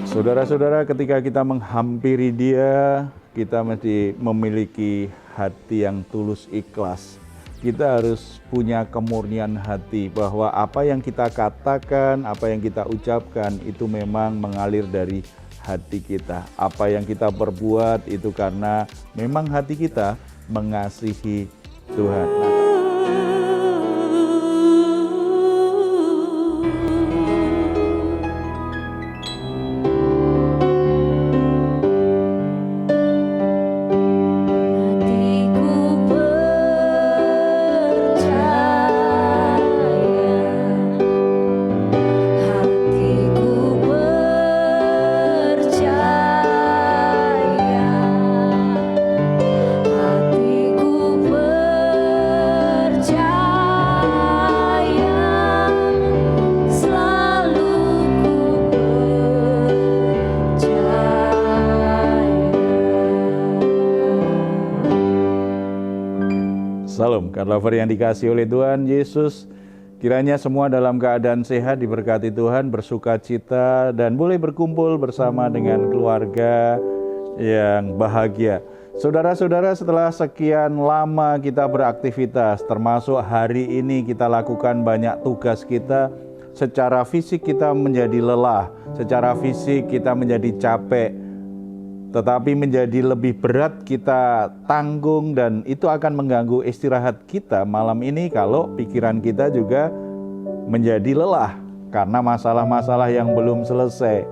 Saudara-saudara, ketika kita menghampiri Dia, kita mesti memiliki hati yang tulus ikhlas. Kita harus punya kemurnian hati bahwa apa yang kita katakan, apa yang kita ucapkan itu memang mengalir dari hati kita. Apa yang kita perbuat itu karena memang hati kita mengasihi Tuhan. Salam, Kar Lover yang dikasihi oleh Tuhan Yesus. Kiranya semua dalam keadaan sehat, diberkati Tuhan, bersuka cita, dan boleh berkumpul bersama dengan keluarga yang bahagia. Saudara-saudara, setelah sekian lama kita beraktivitas, termasuk hari ini kita lakukan banyak tugas kita, secara fisik kita menjadi lelah, secara fisik kita menjadi capek, tetapi menjadi lebih berat kita tanggung, dan itu akan mengganggu istirahat kita malam ini kalau pikiran kita juga menjadi lelah karena masalah-masalah yang belum selesai.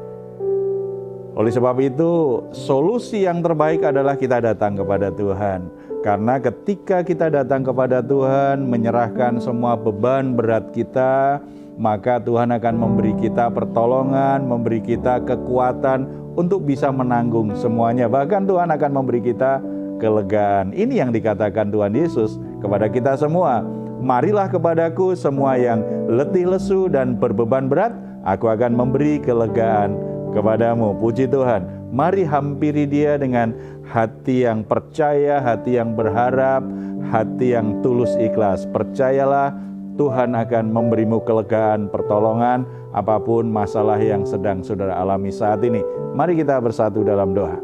Oleh sebab itu, solusi yang terbaik adalah kita datang kepada Tuhan. Karena ketika kita datang kepada Tuhan, menyerahkan semua beban berat kita, maka Tuhan akan memberi kita pertolongan, memberi kita kekuatan untuk bisa menanggung semuanya. Bahkan Tuhan akan memberi kita kelegaan. Ini yang dikatakan Tuhan Yesus kepada kita semua. Marilah kepadaku semua yang letih lesu dan berbeban berat, aku akan memberi kelegaan kepadamu. Puji Tuhan. Mari hampiri Dia dengan hati yang percaya, hati yang berharap, hati yang tulus ikhlas. Percayalah, Tuhan akan memberimu kelegaan, pertolongan, apapun masalah yang sedang saudara alami saat ini. Mari kita bersatu dalam doa.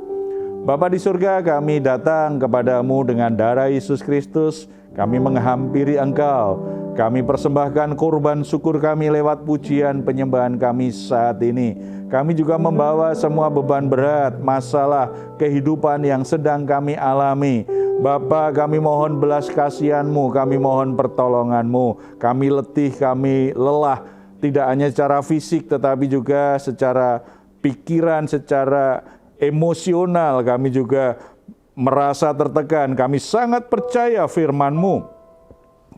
Bapa di surga, kami datang kepadamu dengan darah Yesus Kristus. Kami menghampiri Engkau. Kami persembahkan kurban syukur kami lewat pujian penyembahan kami saat ini. Kami juga membawa semua beban berat, masalah kehidupan yang sedang kami alami. Bapa, kami mohon belas kasihan-Mu, kami mohon pertolongan-Mu. Kami letih, kami lelah, tidak hanya secara fisik tetapi juga secara pikiran, secara emosional. Kami juga merasa tertekan. Kami sangat percaya firman-Mu.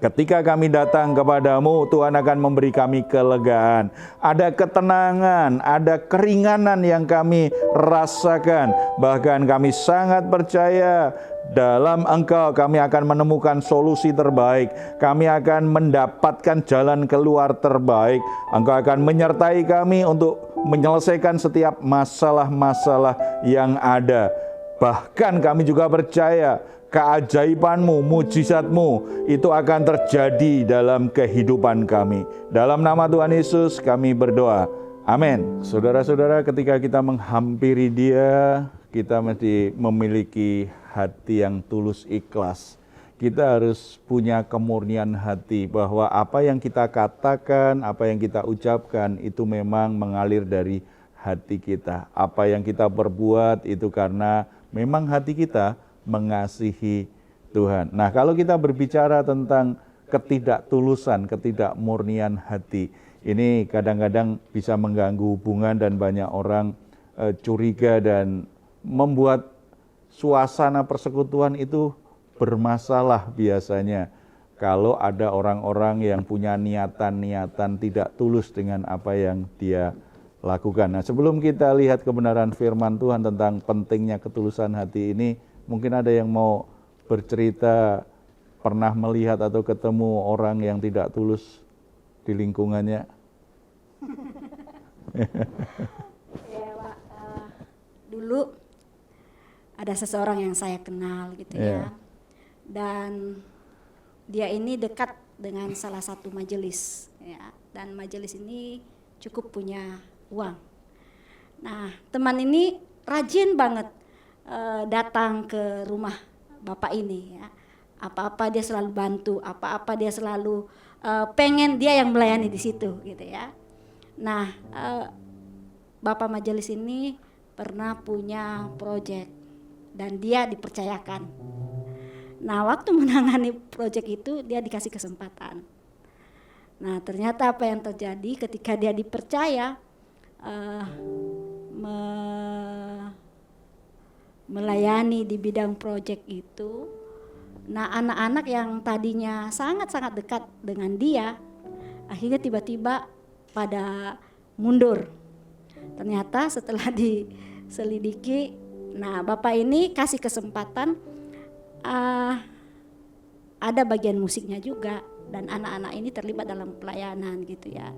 Ketika kami datang kepadamu, Tuhan akan memberi kami kelegaan. Ada ketenangan, ada keringanan yang kami rasakan. Bahkan kami sangat percaya dalam Engkau kami akan menemukan solusi terbaik. Kami akan mendapatkan jalan keluar terbaik. Engkau akan menyertai kami untuk menyelesaikan setiap masalah-masalah yang ada. Bahkan kami juga percaya keajaiban-Mu, mujizat-Mu itu akan terjadi dalam kehidupan kami. Dalam nama Tuhan Yesus kami berdoa. Amin. Saudara-saudara, ketika kita menghampiri Dia, kita mesti memiliki hati yang tulus ikhlas. Kita harus punya kemurnian hati bahwa apa yang kita katakan, apa yang kita ucapkan itu memang mengalir dari hati kita. Apa yang kita perbuat itu karena memang hati kita mengasihi Tuhan. Nah, kalau kita berbicara tentang ketidaktulusan, ketidakmurnian hati, ini kadang-kadang bisa mengganggu hubungan dan banyak orang curiga dan membuat suasana persekutuan itu bermasalah biasanya. Kalau ada orang-orang yang punya niatan-niatan tidak tulus dengan apa yang dia lakukan. Nah, sebelum kita lihat kebenaran firman Tuhan tentang pentingnya ketulusan hati ini, mungkin ada yang mau bercerita pernah melihat atau ketemu orang yang tidak tulus di lingkungannya? Ya, Pak. Dulu ada seseorang yang saya kenal gitu ya. Dan dia ini dekat dengan salah satu majelis ya. Dan majelis ini cukup punya uang. Nah, teman ini rajin banget datang ke rumah bapak ini ya. Apa-apa dia selalu bantu, apa-apa dia selalu pengen dia yang melayani di situ gitu ya. Nah, bapak majelis ini pernah punya proyek dan dia dipercayakan. Nah, waktu menangani proyek itu dia dikasih kesempatan. Nah, ternyata apa yang terjadi ketika dia dipercaya melayani di bidang proyek itu. Nah, anak-anak yang tadinya sangat-sangat dekat dengan dia, akhirnya tiba-tiba pada mundur. Ternyata setelah diselidiki, nah bapak ini kasih kesempatan, ada bagian musiknya juga, dan anak-anak ini terlibat dalam pelayanan gitu ya.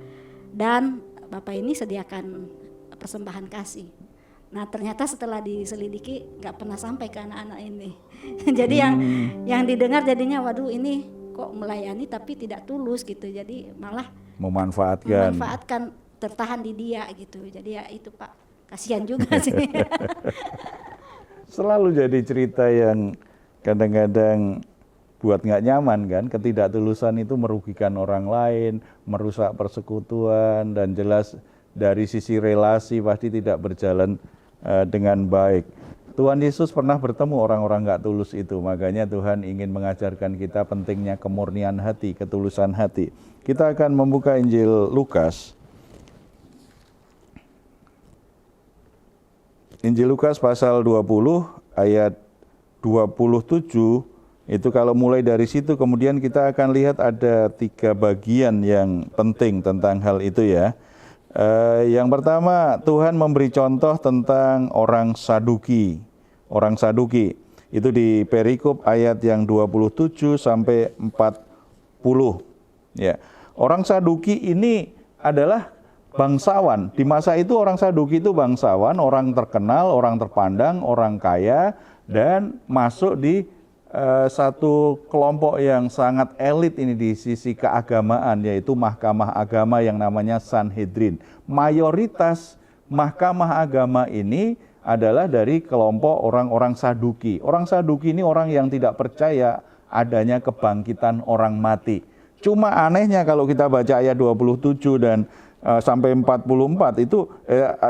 Dan bapak ini sediakan persembahan kasih. Nah, ternyata setelah diselidiki nggak pernah sampai ke anak-anak ini. Jadi yang didengar jadinya, waduh ini kok melayani tapi tidak tulus gitu. Jadi malah memanfaatkan tertahan di dia gitu. Jadi ya itu Pak, kasihan juga sih. Selalu jadi cerita yang kadang-kadang buat nggak nyaman kan. Ketidaktulusan itu merugikan orang lain, merusak persekutuan, dan jelas dari sisi relasi pasti tidak berjalan dengan baik. Tuhan Yesus pernah bertemu orang-orang nggak tulus itu, makanya Tuhan ingin mengajarkan kita pentingnya kemurnian hati, ketulusan hati. Kita akan membuka Injil Lukas. Injil Lukas pasal 20 ayat 27, itu kalau mulai dari situ kemudian kita akan lihat ada 3 bagian yang penting tentang hal itu ya. Yang pertama, Tuhan memberi contoh tentang orang Saduki. Orang Saduki itu di perikop ayat yang 27 sampai 40. Ya. Orang Saduki ini adalah bangsawan. Di masa itu orang Saduki itu bangsawan, orang terkenal, orang terpandang, orang kaya, dan masuk di satu kelompok yang sangat elit ini di sisi keagamaan, yaitu mahkamah agama yang namanya Sanhedrin. Mayoritas mahkamah agama ini adalah dari kelompok orang-orang Saduki. Orang Saduki ini orang yang tidak percaya adanya kebangkitan orang mati. Cuma anehnya kalau kita baca ayat 27 dan sampai 44 itu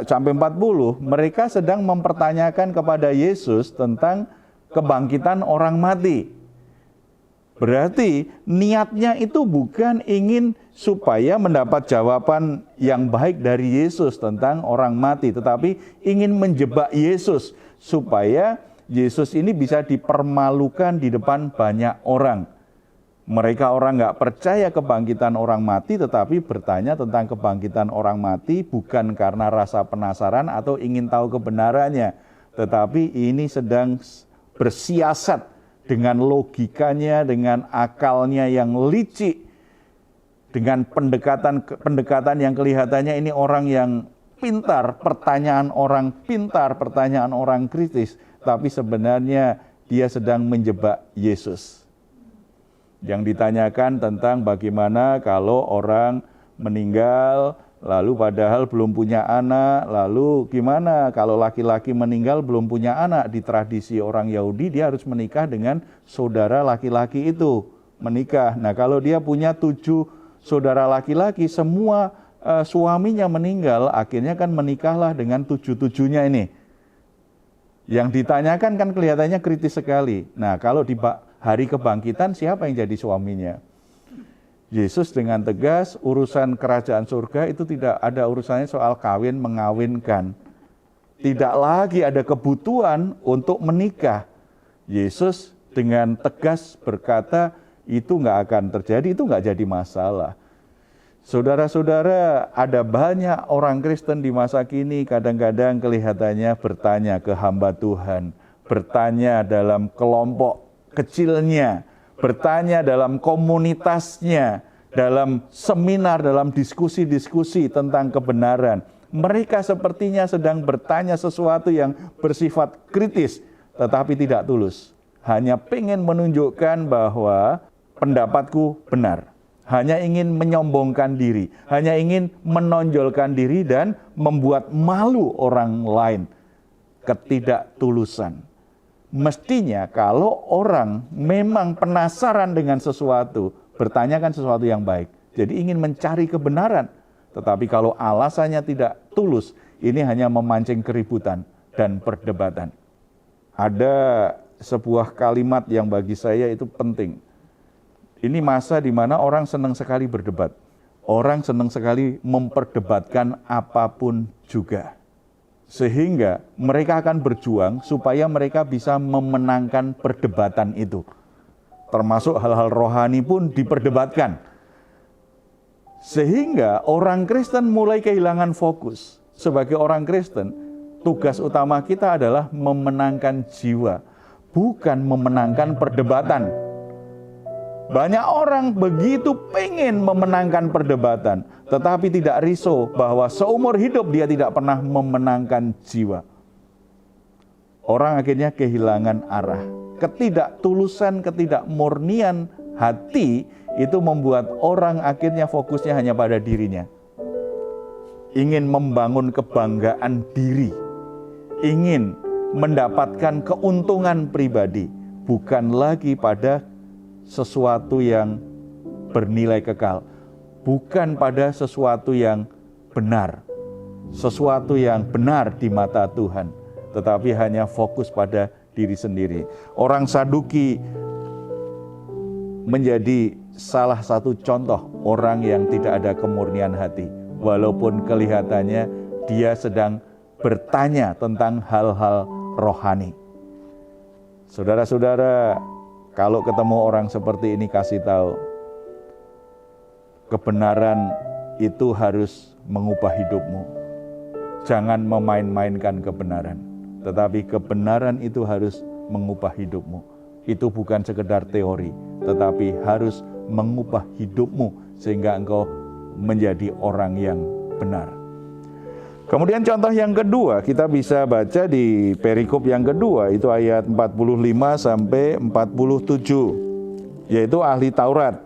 sampai 40, mereka sedang mempertanyakan kepada Yesus tentang kebangkitan orang mati. Berarti niatnya itu bukan ingin supaya mendapat jawaban yang baik dari Yesus tentang orang mati, tetapi ingin menjebak Yesus supaya Yesus ini bisa dipermalukan di depan banyak orang. Mereka orang nggak percaya kebangkitan orang mati, tetapi bertanya tentang kebangkitan orang mati bukan karena rasa penasaran atau ingin tahu kebenarannya, tetapi ini sedang bersiasat dengan logikanya, dengan akalnya yang licik, dengan pendekatan yang kelihatannya ini orang yang pintar, pertanyaan orang pintar, pertanyaan orang kritis, tapi sebenarnya dia sedang menjebak Yesus. Yang ditanyakan tentang bagaimana kalau orang meninggal, lalu padahal belum punya anak, lalu gimana kalau laki-laki meninggal belum punya anak? Di tradisi orang Yahudi dia harus menikah dengan saudara laki-laki itu, menikah. Nah kalau dia punya 7 saudara laki-laki, semua suaminya meninggal, akhirnya kan menikahlah dengan 7-7-nya ini. Yang ditanyakan kan kelihatannya kritis sekali. Nah kalau di hari kebangkitan siapa yang jadi suaminya? Yesus dengan tegas, urusan kerajaan surga itu tidak ada urusannya soal kawin mengawinkan. Tidak lagi ada kebutuhan untuk menikah. Yesus dengan tegas berkata itu nggak akan terjadi, itu nggak jadi masalah. Saudara-saudara, ada banyak orang Kristen di masa kini kadang-kadang kelihatannya bertanya ke hamba Tuhan, bertanya dalam kelompok kecilnya, bertanya dalam komunitasnya, dalam seminar, dalam diskusi-diskusi tentang kebenaran. Mereka sepertinya sedang bertanya sesuatu yang bersifat kritis, tetapi tidak tulus. Hanya pengen menunjukkan bahwa pendapatku benar. hanya ingin menyombongkan diri, hanya ingin menonjolkan diri dan membuat malu orang lain. Ketidaktulusan. Mestinya kalau orang memang penasaran dengan sesuatu, bertanyakan sesuatu yang baik. Jadi ingin mencari kebenaran. Tetapi kalau alasannya tidak tulus, ini hanya memancing keributan dan perdebatan. Ada sebuah kalimat yang bagi saya itu penting. Ini masa di mana orang senang sekali berdebat. Orang senang sekali memperdebatkan apapun juga. Sehingga mereka akan berjuang supaya mereka bisa memenangkan perdebatan itu. Termasuk hal-hal rohani pun diperdebatkan. Sehingga orang Kristen mulai kehilangan fokus. Sebagai orang Kristen, tugas utama kita adalah memenangkan jiwa, bukan memenangkan perdebatan. Banyak orang begitu pengen memenangkan perdebatan, tetapi tidak risau bahwa seumur hidup dia tidak pernah memenangkan jiwa. Orang akhirnya kehilangan arah. Ketidaktulusan, ketidakmurnian hati itu membuat orang akhirnya fokusnya hanya pada dirinya. Ingin membangun kebanggaan diri, ingin mendapatkan keuntungan pribadi, bukan lagi pada sesuatu yang bernilai kekal, bukan pada sesuatu yang benar, sesuatu yang benar di mata Tuhan, tetapi hanya fokus pada diri sendiri. Orang Saduki menjadi salah satu contoh orang yang tidak ada kemurnian hati, walaupun kelihatannya dia sedang bertanya tentang hal-hal rohani. Saudara-saudara, kalau ketemu orang seperti ini, kasih tahu, kebenaran itu harus mengubah hidupmu. Jangan memain-mainkan kebenaran, tetapi kebenaran itu harus mengubah hidupmu. Itu bukan sekedar teori, tetapi harus mengubah hidupmu sehingga engkau menjadi orang yang benar. Kemudian contoh yang kedua, kita bisa baca di perikop yang kedua, itu ayat 45 sampai 47, yaitu ahli Taurat.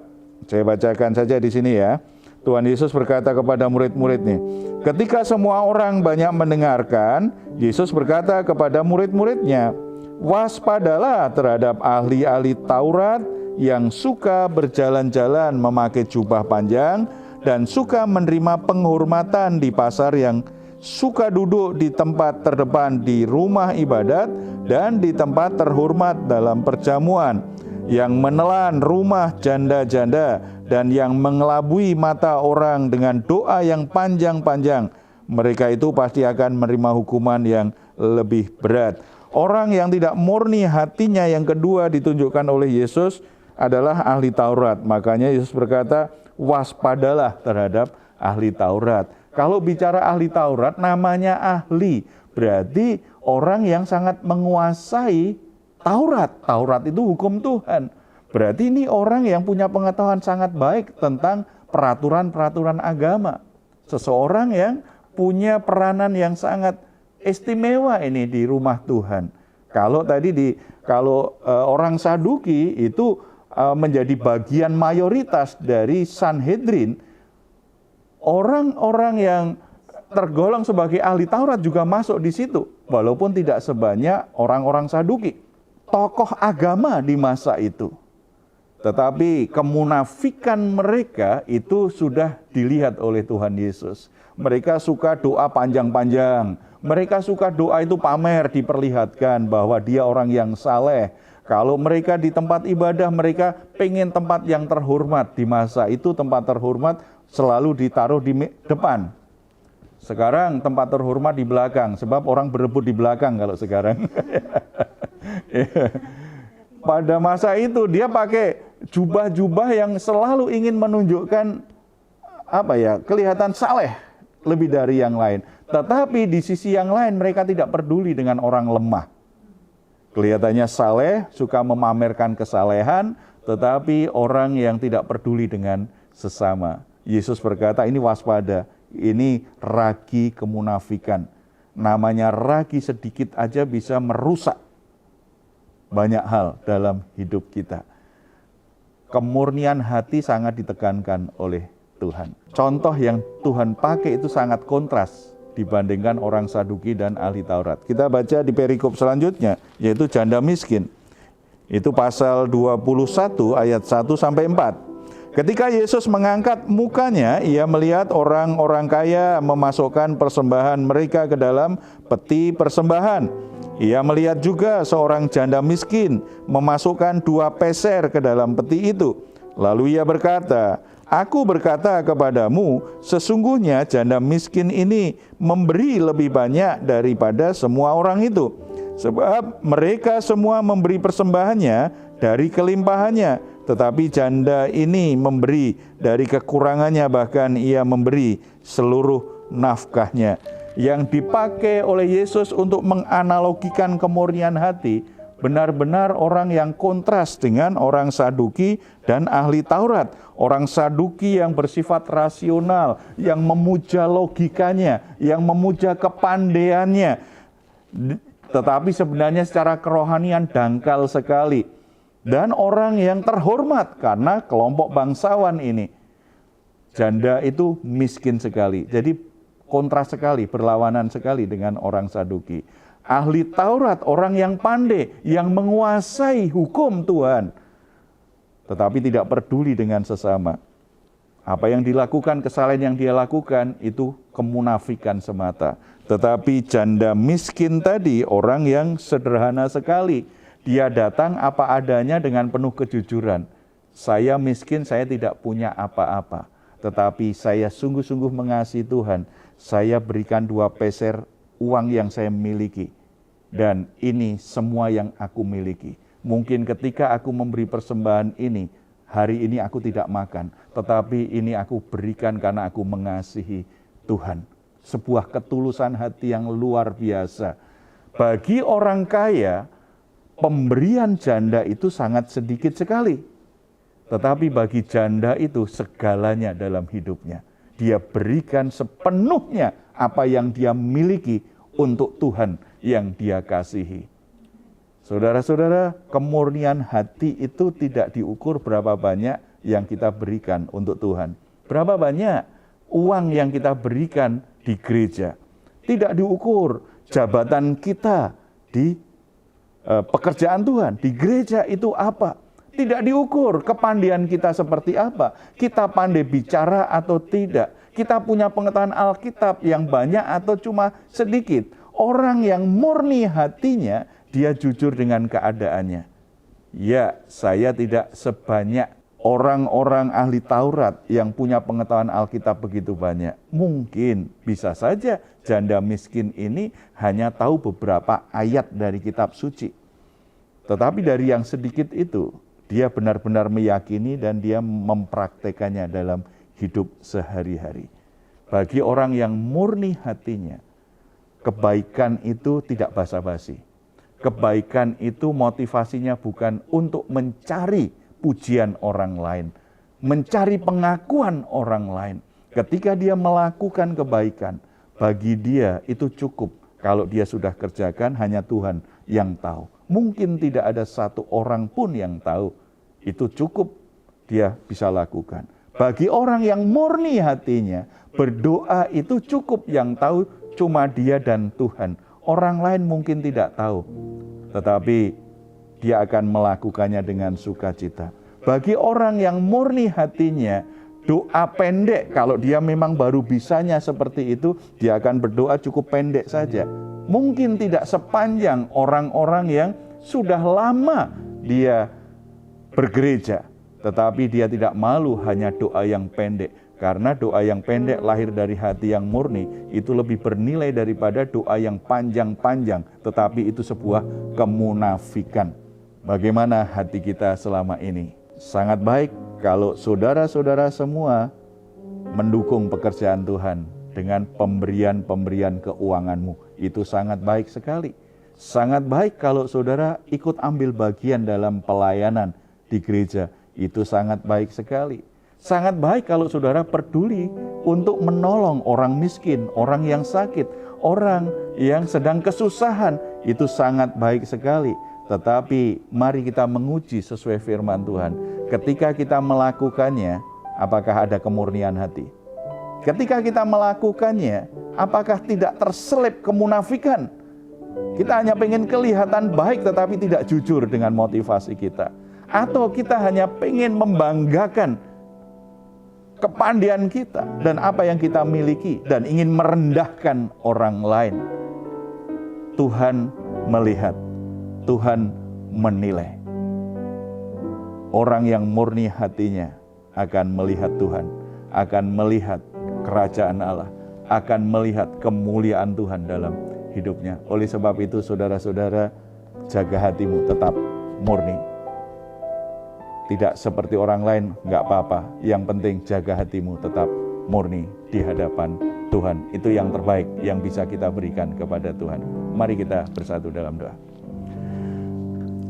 Saya bacakan saja di sini ya. Tuhan Yesus berkata kepada murid-muridnya, ketika semua orang banyak mendengarkan, Yesus berkata kepada murid-muridnya, waspadalah terhadap ahli-ahli Taurat yang suka berjalan-jalan memakai jubah panjang dan suka menerima penghormatan di pasar, yang suka duduk di tempat terdepan di rumah ibadat dan di tempat terhormat dalam perjamuan, yang menelan rumah janda-janda dan yang mengelabui mata orang dengan doa yang panjang-panjang. Mereka itu pasti akan menerima hukuman yang lebih berat. Orang yang tidak murni hatinya yang kedua ditunjukkan oleh Yesus adalah ahli Taurat. Makanya Yesus berkata, waspadalah terhadap ahli Taurat. Kalau bicara ahli Taurat, namanya ahli, berarti orang yang sangat menguasai Taurat. Taurat itu hukum Tuhan. Berarti ini orang yang punya pengetahuan sangat baik tentang peraturan-peraturan agama. Seseorang yang punya peranan yang sangat istimewa ini di rumah Tuhan. Kalau tadi orang Saduki itu menjadi bagian mayoritas dari Sanhedrin, orang-orang yang tergolong sebagai ahli Taurat juga masuk di situ, walaupun tidak sebanyak orang-orang Saduki, tokoh agama di masa itu. Tetapi kemunafikan mereka itu sudah dilihat oleh Tuhan Yesus. Mereka suka doa panjang-panjang. Mereka suka doa itu pamer, diperlihatkan bahwa dia orang yang saleh. Kalau mereka di tempat ibadah, mereka pengen tempat yang terhormat. Di masa itu tempat terhormat selalu ditaruh di depan. Sekarang tempat terhormat di belakang, sebab orang berebut di belakang kalau sekarang. Pada masa itu dia pakai jubah-jubah yang selalu ingin menunjukkan kelihatan saleh lebih dari yang lain. Tetapi di sisi yang lain mereka tidak peduli dengan orang lemah. Kelihatannya saleh, suka memamerkan kesalehan, tetapi orang yang tidak peduli dengan sesama. Yesus berkata, ini waspada, ini ragi kemunafikan. Namanya ragi sedikit aja bisa merusak banyak hal dalam hidup kita. Kemurnian hati sangat ditekankan oleh Tuhan. Contoh yang Tuhan pakai itu sangat kontras dibandingkan orang Saduki dan ahli Taurat. Kita baca di perikop selanjutnya, yaitu janda miskin. Itu pasal 21 ayat 1 sampai 4. Ketika Yesus mengangkat mukanya, ia melihat orang-orang kaya memasukkan persembahan mereka ke dalam peti persembahan. Ia melihat juga seorang janda miskin memasukkan 2 peser ke dalam peti itu. Lalu ia berkata, "Aku berkata kepadamu, sesungguhnya janda miskin ini memberi lebih banyak daripada semua orang itu. Sebab mereka semua memberi persembahannya dari kelimpahannya. Tetapi janda ini memberi dari kekurangannya, bahkan ia memberi seluruh nafkahnya." Yang dipakai oleh Yesus untuk menganalogikan kemurnian hati, benar-benar orang yang kontras dengan orang Saduki dan ahli Taurat. Orang Saduki yang bersifat rasional, yang memuja logikanya, yang memuja kepandaiannya. Tetapi sebenarnya secara kerohanian dangkal sekali. Dan orang yang terhormat karena kelompok bangsawan ini. Janda itu miskin sekali. Jadi kontras sekali, berlawanan sekali dengan orang Saduki. Ahli Taurat, orang yang pandai, yang menguasai hukum Tuhan. Tetapi tidak peduli dengan sesama. Apa yang dilakukan, kesalahan yang dia lakukan, itu kemunafikan semata. Tetapi janda miskin tadi, orang yang sederhana sekali. Dia datang apa adanya dengan penuh kejujuran. Saya miskin, saya tidak punya apa-apa. Tetapi saya sungguh-sungguh mengasihi Tuhan. Saya berikan 2 peser uang yang saya miliki. Dan ini semua yang aku miliki. Mungkin ketika aku memberi persembahan ini, hari ini aku tidak makan. Tetapi ini aku berikan karena aku mengasihi Tuhan. Sebuah ketulusan hati yang luar biasa. Bagi orang kaya, pemberian janda itu sangat sedikit sekali. Tetapi bagi janda itu segalanya dalam hidupnya. Dia berikan sepenuhnya apa yang dia miliki untuk Tuhan yang dia kasihi. Saudara-saudara, kemurnian hati itu tidak diukur berapa banyak yang kita berikan untuk Tuhan. Berapa banyak uang yang kita berikan di gereja. Tidak diukur jabatan kita di pekerjaan Tuhan. Di gereja itu apa? Tidak diukur kepandaian kita seperti apa. Kita pandai bicara atau tidak. Kita punya pengetahuan Alkitab yang banyak atau cuma sedikit. Orang yang murni hatinya, dia jujur dengan keadaannya. Ya, saya tidak sebanyak orang-orang ahli Taurat yang punya pengetahuan Alkitab begitu banyak. Mungkin bisa saja janda miskin ini hanya tahu beberapa ayat dari kitab suci. Tetapi dari yang sedikit itu, dia benar-benar meyakini dan dia mempraktekannya dalam hidup sehari-hari. Bagi orang yang murni hatinya, kebaikan itu tidak basa-basi. Kebaikan itu motivasinya bukan untuk mencari pujian orang lain, mencari pengakuan orang lain. Ketika dia melakukan kebaikan, bagi dia itu cukup. Kalau dia sudah kerjakan, hanya Tuhan yang tahu. Mungkin tidak ada satu orang pun yang tahu. Itu cukup dia bisa lakukan. Bagi orang yang murni hatinya, berdoa itu cukup, yang tahu cuma dia dan Tuhan. Orang lain mungkin tidak tahu. Tetapi dia akan melakukannya dengan sukacita. Bagi orang yang murni hatinya, doa pendek, kalau dia memang baru bisanya seperti itu, dia akan berdoa cukup pendek saja. Mungkin tidak sepanjang orang-orang yang sudah lama dia bergereja, tetapi dia tidak malu hanya doa yang pendek. Karena doa yang pendek lahir dari hati yang murni, itu lebih bernilai daripada doa yang panjang-panjang, tetapi itu sebuah kemunafikan. Bagaimana hati kita selama ini? Sangat baik kalau saudara-saudara semua mendukung pekerjaan Tuhan dengan pemberian-pemberian keuanganmu. Itu sangat baik sekali. Sangat baik kalau saudara ikut ambil bagian dalam pelayanan di gereja. Itu sangat baik sekali. Sangat baik kalau saudara peduli untuk menolong orang miskin, orang yang sakit, orang yang sedang kesusahan. Itu sangat baik sekali. Tetapi mari kita menguji sesuai firman Tuhan. ketika kita melakukannya, apakah ada kemurnian hati? Ketika kita melakukannya, apakah tidak terselip kemunafikan? Kita hanya pengen kelihatan baik tetapi tidak jujur dengan motivasi kita. Atau kita hanya pengen membanggakan kepandian kita dan apa yang kita miliki dan ingin merendahkan orang lain. Tuhan melihat, Tuhan menilai. Orang yang murni hatinya akan melihat Tuhan, akan melihat kerajaan Allah, akan melihat kemuliaan Tuhan dalam hidupnya. Oleh sebab itu saudara-saudara, jaga hatimu tetap murni. Tidak seperti orang lain, enggak apa-apa. Yang penting jaga hatimu tetap murni di hadapan Tuhan. Itu yang terbaik yang bisa kita berikan kepada Tuhan. Mari kita bersatu dalam doa.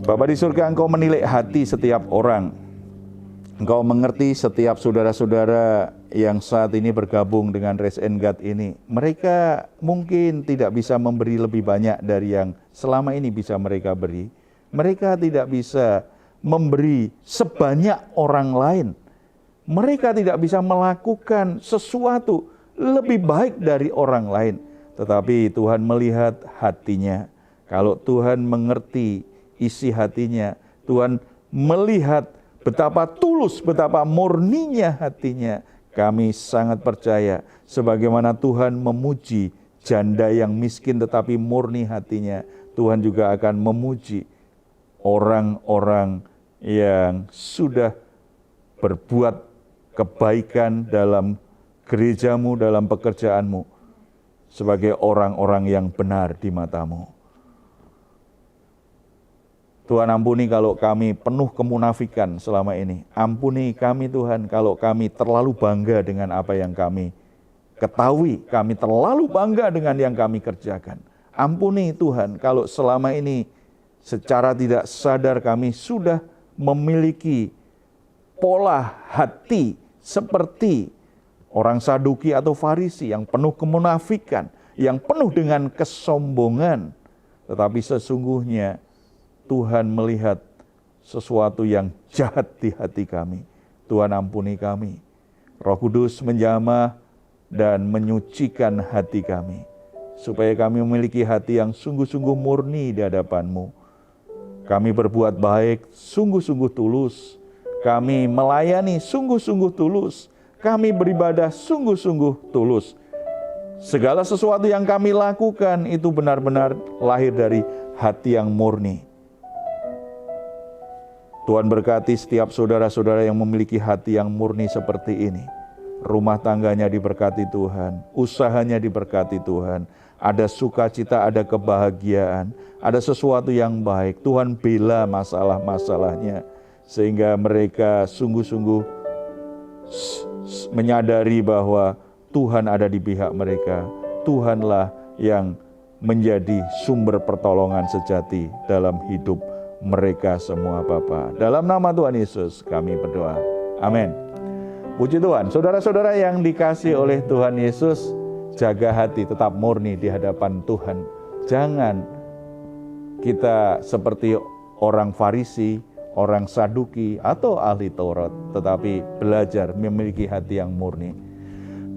Bapa di surga, Engkau menilai hati setiap orang. Engkau mengerti setiap saudara-saudara yang saat ini bergabung dengan Raise and Guide ini. Mereka mungkin tidak bisa memberi lebih banyak dari yang selama ini bisa mereka beri. Mereka tidak bisa memberi sebanyak orang lain. Mereka tidak bisa melakukan sesuatu lebih baik dari orang lain. Tetapi Tuhan melihat hatinya. Kalau Tuhan mengerti isi hatinya, Tuhan melihat betapa tulus, betapa murninya hatinya. Kami sangat percaya sebagaimana Tuhan memuji janda yang miskin tetapi murni hatinya, Tuhan juga akan memuji orang-orang yang sudah berbuat kebaikan dalam gerejamu, dalam pekerjaanmu, sebagai orang-orang yang benar di matamu. Tuhan, ampuni kalau kami penuh kemunafikan selama ini. Ampuni kami Tuhan kalau kami terlalu bangga dengan apa yang kami ketahui. Kami terlalu bangga dengan yang kami kerjakan. Ampuni Tuhan kalau selama ini secara tidak sadar kami sudah memiliki pola hati seperti orang Saduki atau Farisi yang penuh kemunafikan, yang penuh dengan kesombongan. Tetapi sesungguhnya Tuhan melihat sesuatu yang jahat di hati kami. Tuhan, ampuni kami. Roh Kudus menjamah dan menyucikan hati kami, supaya kami memiliki hati yang sungguh-sungguh murni di hadapan-Mu. Kami berbuat baik sungguh-sungguh tulus. Kami melayani sungguh-sungguh tulus. Kami beribadah sungguh-sungguh tulus. Segala sesuatu yang kami lakukan itu benar-benar lahir dari hati yang murni. Tuhan berkati setiap saudara-saudara yang memiliki hati yang murni seperti ini. Rumah tangganya diberkati Tuhan, usahanya diberkati Tuhan. Ada sukacita, ada kebahagiaan, ada sesuatu yang baik. Tuhan bela masalah-masalahnya, sehingga mereka sungguh-sungguh menyadari bahwa Tuhan ada di pihak mereka. Tuhanlah yang menjadi sumber pertolongan sejati dalam hidup mereka semua, Bapa. Dalam nama Tuhan Yesus kami berdoa. Amin. Puji Tuhan. Saudara-saudara yang dikasihi oleh Tuhan Yesus, jaga hati tetap murni di hadapan Tuhan. Jangan kita seperti orang Farisi, orang Saduki, atau ahli Taurat, tetapi belajar memiliki hati yang murni.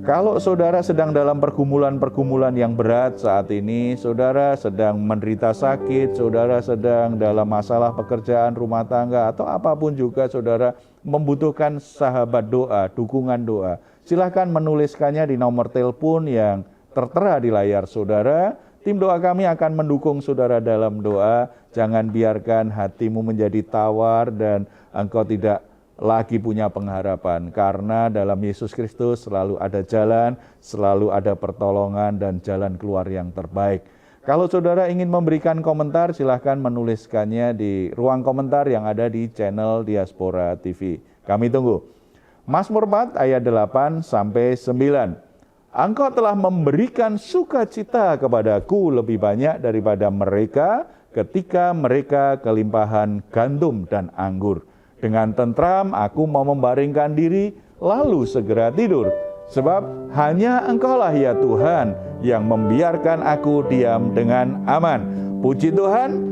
Kalau saudara sedang dalam pergumulan-pergumulan yang berat saat ini, saudara sedang menderita sakit, saudara sedang dalam masalah pekerjaan, rumah tangga, atau apapun juga saudara membutuhkan sahabat doa, dukungan doa, silakan menuliskannya di nomor telepon yang tertera di layar saudara. Tim doa kami akan mendukung saudara dalam doa. Jangan biarkan hatimu menjadi tawar dan engkau tidak lagi punya pengharapan, karena dalam Yesus Kristus selalu ada jalan, selalu ada pertolongan dan jalan keluar yang terbaik. Kalau saudara ingin memberikan komentar, silahkan menuliskannya di ruang komentar yang ada di channel Diaspora TV. Kami tunggu. Mazmur 4 ayat 8-9. Engkau telah memberikan sukacita kepadaku lebih banyak daripada mereka ketika mereka kelimpahan gandum dan anggur. Dengan tentram aku mau membaringkan diri, lalu segera tidur. Sebab hanya Engkaulah ya Tuhan yang membiarkan aku diam dengan aman. Puji Tuhan,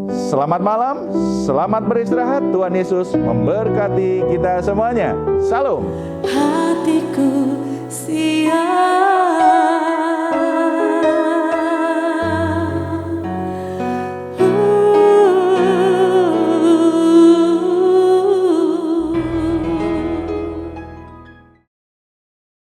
Selamat malam, selamat beristirahat. Tuhan Yesus memberkati kita semuanya. Salam. Hatiku siap.